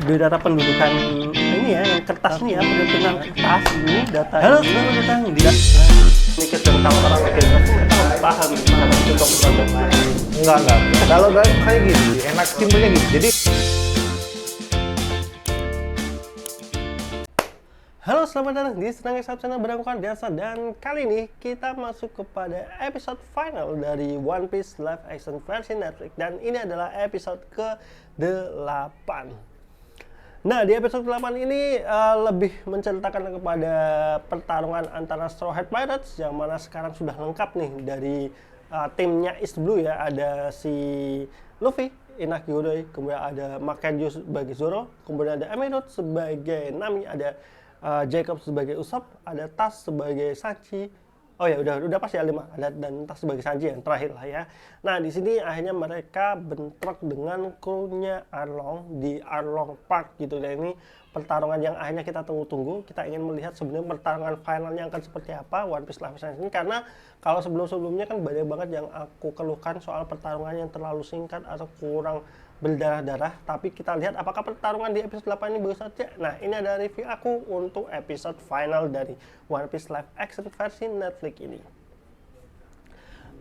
biodata pendudukan ini ya, yang kertas ini ya, pendudukan kertas ini, data Halo, ini. selamat datang di Mikir tentang orang Indonesia itu mereka lebih paham cara untuk berbagai. enggak. Kalau kayak gini, enak simpelnya gitu. Jadi Halo, selamat datang di Senang Exam Channel Berangkukan Biasa, dan kali ini kita masuk kepada episode final dari One Piece live action versi Netflix, dan ini adalah episode ke-8. Nah, di episode ke-8 ini lebih menceritakan kepada pertarungan antara Straw Hat Pirates yang mana sekarang sudah lengkap nih dari timnya East Blue ya. Ada si Luffy, Inaki Godoy, kemudian ada Makenjo sebagai Zoro, kemudian ada Emerald sebagai Nami, ada Jacob sebagai Usopp, ada Tas sebagai Sanji. Oh ya, udah pasti ya 5. Ada dan Tas sebagai Sanji yang terakhir lah ya. Nah, di sini akhirnya mereka bentrok dengan krunya Arlong di Arlong Park gitu. Dan ini pertarungan yang akhirnya kita tunggu-tunggu. Kita ingin melihat sebenarnya pertarungan finalnya akan seperti apa One Piece Live Action ini, karena kalau sebelum-sebelumnya kan banyak banget yang aku keluhkan soal pertarungan yang terlalu singkat atau kurang berdarah-darah. Tapi kita lihat apakah pertarungan di episode 8 ini bagus saja. Nah, ini ada review aku untuk episode final dari One Piece live action versi Netflix ini.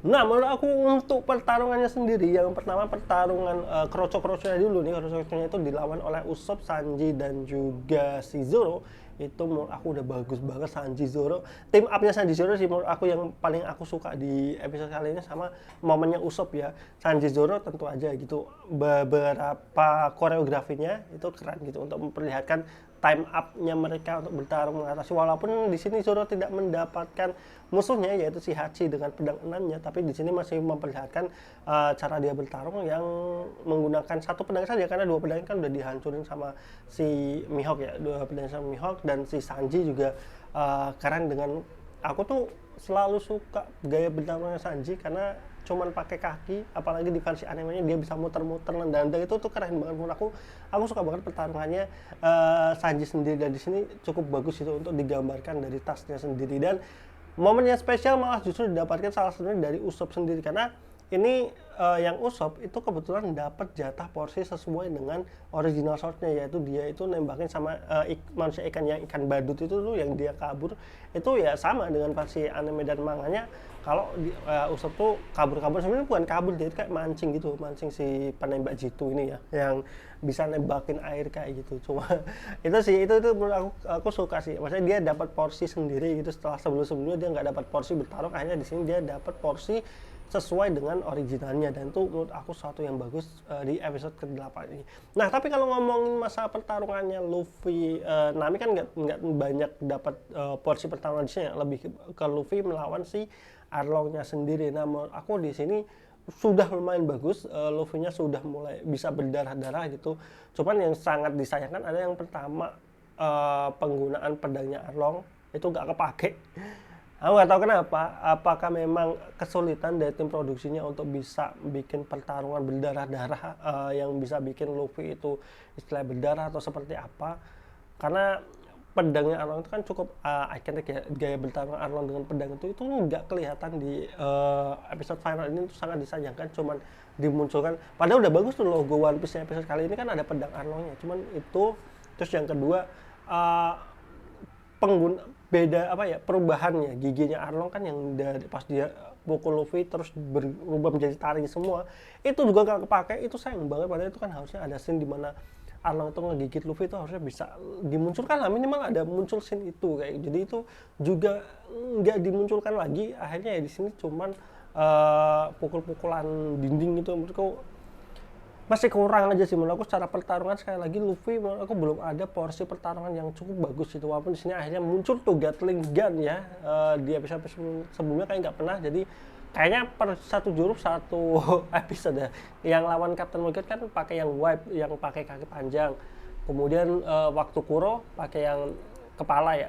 Nah, menurut aku untuk pertarungannya sendiri, yang pertama pertarungan kroco-kroconya dulu nih. Kroco-kroconya itu dilawan oleh Usopp, Sanji, dan juga si Zoro. Itu menurut aku udah bagus banget Sanji Zoro. Team up-nya Sanji Zoro sih menurut aku yang paling aku suka di episode kali ini, sama momennya Usopp ya. Sanji Zoro tentu aja gitu, beberapa koreografinya itu keren gitu untuk memperlihatkan time up-nya mereka untuk bertarung mengatasi, walaupun di sini Zoro tidak mendapatkan musuhnya yaitu si Hachi dengan pedang enamnya, tapi di sini masih memperlihatkan cara dia bertarung yang menggunakan satu pedang saja, karena dua pedang kan udah dihancurin sama si Mihawk ya, dua pedang sama Mihawk. Dan si Sanji juga keren dengan, aku tuh selalu suka gaya bertarungnya Sanji karena cuman pakai kaki, apalagi di versi animenya dia bisa muter-muter nendang-nendang, itu tuh keren banget menurut aku. Aku suka banget pertarungannya Sanji sendiri, dan di sini cukup bagus itu untuk digambarkan dari tasnya sendiri. Dan momen yang spesial malah justru didapatkan salah satunya dari Usopp sendiri, karena ini yang Usopp itu kebetulan dapat jatah porsi sesuai dengan original source-nya, yaitu dia itu nembakin sama manusia ikan yang ikan badut itu tuh yang dia kabur, itu ya sama dengan versi anime dan manganya. Kalau Usopp tuh kabur-kabur, sebenarnya bukan kabur, dia itu kayak mancing gitu, mancing si penembak jitu ini ya, yang bisa nembakin air kayak gitu. Cuma itu sih, itu menurut aku suka sih, maksudnya dia dapat porsi sendiri gitu. Setelah sebelumnya dia nggak dapat porsi bertarung, akhirnya di sini dia dapat porsi sesuai dengan originalnya, dan itu menurut aku sesuatu yang bagus di episode ke-8 ini. Nah, tapi kalau ngomongin masa pertarungannya Luffy Nami kan nggak banyak dapat porsi pertarungan di sini, lebih ke Luffy melawan si Arlong-nya sendiri. Nah, menurut aku di sini sudah lumayan bagus, Luffy-nya sudah mulai bisa berdarah-darah gitu. Cuman yang sangat disayangkan ada yang pertama, penggunaan pedangnya Arlong itu nggak kepake. Aku nggak tahu kenapa, apakah memang kesulitan dari tim produksinya untuk bisa bikin pertarungan berdarah-darah yang bisa bikin Luffy itu istilah berdarah atau seperti apa. Karena pedangnya Arlong itu kan cukup ikonik ya, gaya bertarung Arlong dengan pedang itu nggak kelihatan di episode final ini. Itu sangat disayangkan, cuman dimunculkan, padahal udah bagus tuh logo One Piece episode kali ini kan ada pedang Arlongnya, cuman itu. Terus yang kedua, beda apa ya, perubahannya giginya Arlong kan yang dari pas dia pukul Luffy terus berubah menjadi taring semua, itu juga nggak kepake. Itu sayang banget, padahal itu kan harusnya ada scene di mana Arlong itu ngegigit Luffy, itu harusnya bisa dimunculkan lah, minimal ada muncul scene itu kayak. Jadi itu juga nggak dimunculkan lagi, akhirnya ya di sini cuman pukul-pukulan dinding itu. Menurutku masih kurang aja sih menurut aku secara pertarungan. Sekali lagi Luffy menurut aku belum ada porsi pertarungan yang cukup bagus itu, walaupun di sini akhirnya muncul tuh Gatling Gun ya, di episode sebelumnya kayak nggak pernah. Jadi kayaknya per satu jurus satu episode ya. Yang lawan Captain Morgan kan pakai yang wipe, yang pakai kaki panjang. Kemudian waktu Kuro pakai yang kepala ya,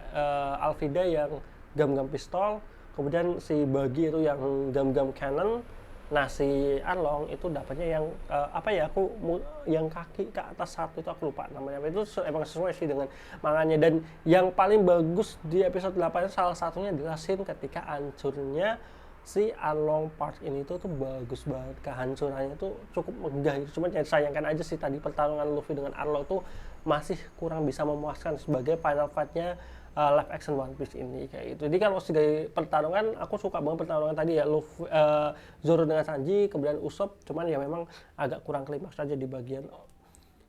Alvida yang gam-gam pistol. Kemudian si Buggy itu yang gam-gam cannon. Nah, si Arlong itu dapatnya yang apa ya, yang kaki ke atas satu itu aku lupa namanya. Itu emang sesuai sih dengan manganya. Dan yang paling bagus di episode 8 salah satunya adalah scene ketika hancurnya si Arlong Park ini tuh bagus banget, kehancurannya tuh cukup megah gitu. Cuman yang sayangkan aja sih tadi pertarungan Luffy dengan Arlong tuh masih kurang bisa memuaskan sebagai final fight-nya live action One Piece ini kayak gitu. Jadi kalau sebagai pertarungan aku suka banget pertarungan tadi ya, Luffy, Zoro dengan Sanji, kemudian Usopp, cuman ya memang agak kurang klimaks aja di bagian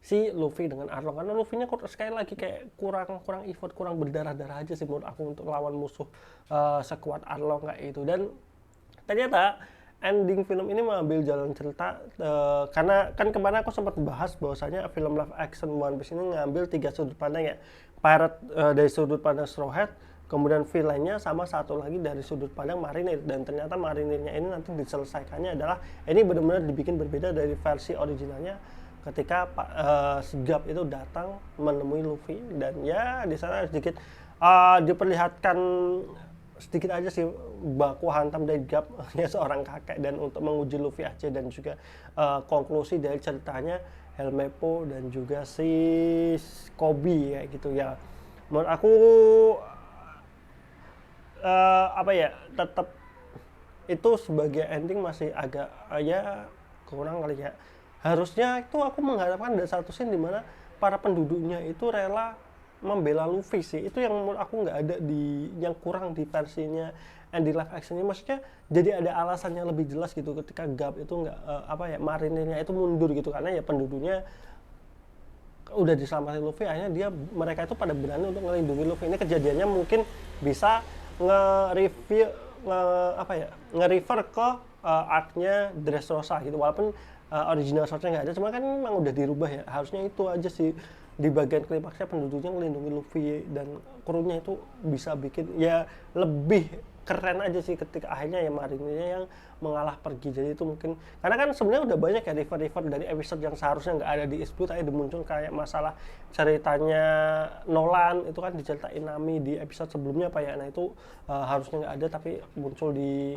si Luffy dengan Arlong, karena Luffy-nya sekali lagi kayak kurang effort, kurang berdarah-darah aja sih menurut aku untuk lawan musuh sekuat Arlong kayak itu. Dan ternyata ending film ini mengambil jalan cerita karena kan kemarin aku sempat bahas bahwasanya film live action One Piece ini ngambil 3 sudut pandang ya, pirate dari sudut pandang Straw Hat, kemudian villainnya, sama satu lagi dari sudut pandang marinir. Dan ternyata marinirnya ini nanti diselesaikannya adalah ini benar-benar dibikin berbeda dari versi originalnya ketika si Garp itu datang menemui Luffy, dan ya di sana sedikit diperlihatkan sedikit aja sih baku hantam dari Garp ya seorang kakek, dan untuk menguji Luffy aja, dan juga konklusi dari ceritanya Helmeppo dan juga si Kobe ya gitu ya. Menurut aku apa ya, tetap itu sebagai ending masih agak ya kurang kali ya. Harusnya itu aku mengharapkan ada satu scene di mana para penduduknya itu rela membela Luffy sih. Itu yang menurut aku nggak ada di, yang kurang di versinya and di live actionnya. Maksudnya jadi ada alasannya lebih jelas gitu ketika Garp itu nggak apa ya, marinirnya itu mundur gitu, karena ya penduduknya udah diselamatin Luffy, akhirnya mereka itu pada berani untuk melindungi Luffy. Ini kejadiannya mungkin bisa nge-refer ke arc-nya Dressrosa gitu, walaupun original source-nya nggak ada, cuma kan memang udah dirubah ya. Harusnya itu aja sih di bagian klimaksnya penduduknya melindungi Luffy dan krunya itu bisa bikin ya lebih keren aja sih ketika akhirnya ya marinirnya yang mengalah pergi. Jadi itu mungkin karena kan sebenarnya udah banyak ya refer dari episode yang seharusnya nggak ada di X-Blue, tapi muncul kayak masalah ceritanya Nolan itu kan diceritain Nami di episode sebelumnya apa ya, nah itu harusnya nggak ada tapi muncul di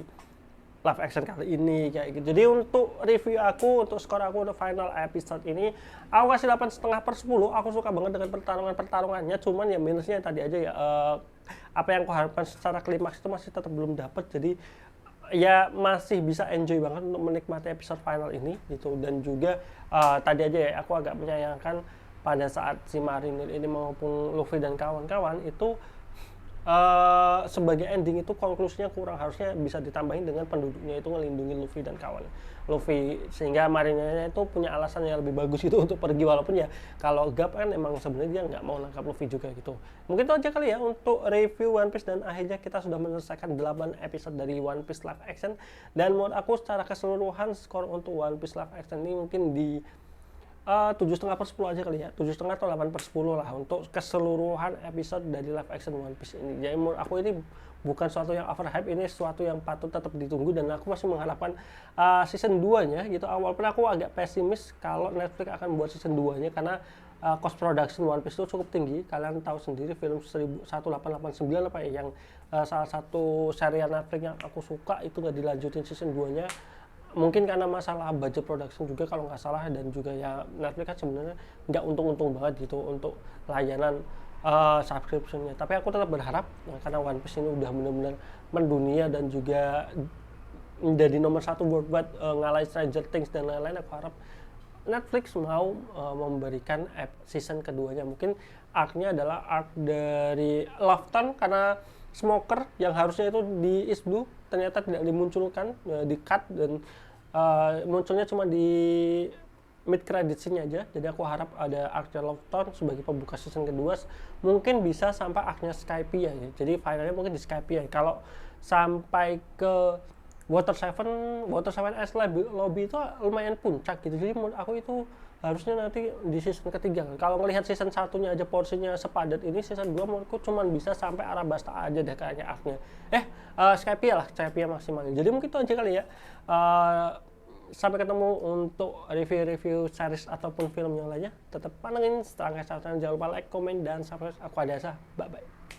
live action kali ini kayak gitu. Jadi untuk review aku, untuk skor aku untuk final episode ini, aku kasih 8,5/10. Aku suka banget dengan pertarungannya, cuman ya minusnya tadi aja ya, apa yang aku harapkan secara klimaks itu masih tetap belum dapat. Jadi ya masih bisa enjoy banget untuk menikmati episode final ini gitu. Dan juga tadi aja ya aku agak menyayangkan pada saat si marinir ini maupun Luffy dan kawan-kawan itu sebagai ending itu konklusinya kurang. Harusnya bisa ditambahin dengan penduduknya itu ngelindungi Luffy dan kawan Luffy, sehingga marinirnya itu punya alasan yang lebih bagus itu untuk pergi, walaupun ya kalau Garp kan emang sebenarnya dia nggak mau nangkap Luffy juga gitu. Mungkin itu aja kali ya untuk review One Piece, dan akhirnya kita sudah menyelesaikan 8 episode dari One Piece live action. Dan menurut aku secara keseluruhan skor untuk One Piece live action ini mungkin di 7,5/10 aja kali ya, 7,5 atau 8/10 lah untuk keseluruhan episode dari live action One Piece ini. Jadi menurut aku ini bukan suatu yang overhype, ini sesuatu yang patut tetap ditunggu, dan aku masih mengharapkan season 2-nya gitu. Walaupun aku agak pesimis kalau Netflix akan buat season 2-nya, karena cost production One Piece itu cukup tinggi. Kalian tahu sendiri film 1889 apa ya, yang salah satu serial Netflix yang aku suka itu nggak dilanjutin season 2-nya. Mungkin karena masalah budget production juga kalau nggak salah, dan juga ya Netflix kan sebenarnya nggak untung-untung banget gitu untuk layanan subscription-nya. Tapi aku tetap berharap karena One Piece ini udah benar-benar mendunia dan juga menjadi nomor 1 worldwide, ngalahin Stranger Things dan lain-lain, aku harap Netflix mau memberikan season keduanya. Mungkin arc-nya adalah arc dari Love Town, karena Smoker yang harusnya itu di East Blue ternyata tidak dimunculkan, di cut, dan munculnya cuma di mid credit scene aja. Jadi aku harap ada arc-nya Love Town sebagai pembuka season kedua, mungkin bisa sampai arc-nya Skypiea ya. Jadi finalnya mungkin di Skypiea. Kalau sampai ke Water 7 S Lobby itu lumayan puncak gitu. Jadi menurut aku itu harusnya nanti di season ketiga. Kalau ngelihat season satunya aja porsinya sepadat ini, season 2 menurutku cuma bisa sampai Arabasta aja deh kayaknya arc-nya. Skypiea maksimalnya. Jadi mungkin itu aja kali ya. Sampai ketemu untuk review-review series ataupun film yang lainnya. Tetap pantengin Setengah Catatan, jangan lupa like, komen, dan subscribe. Aku Adasa. Bye-bye.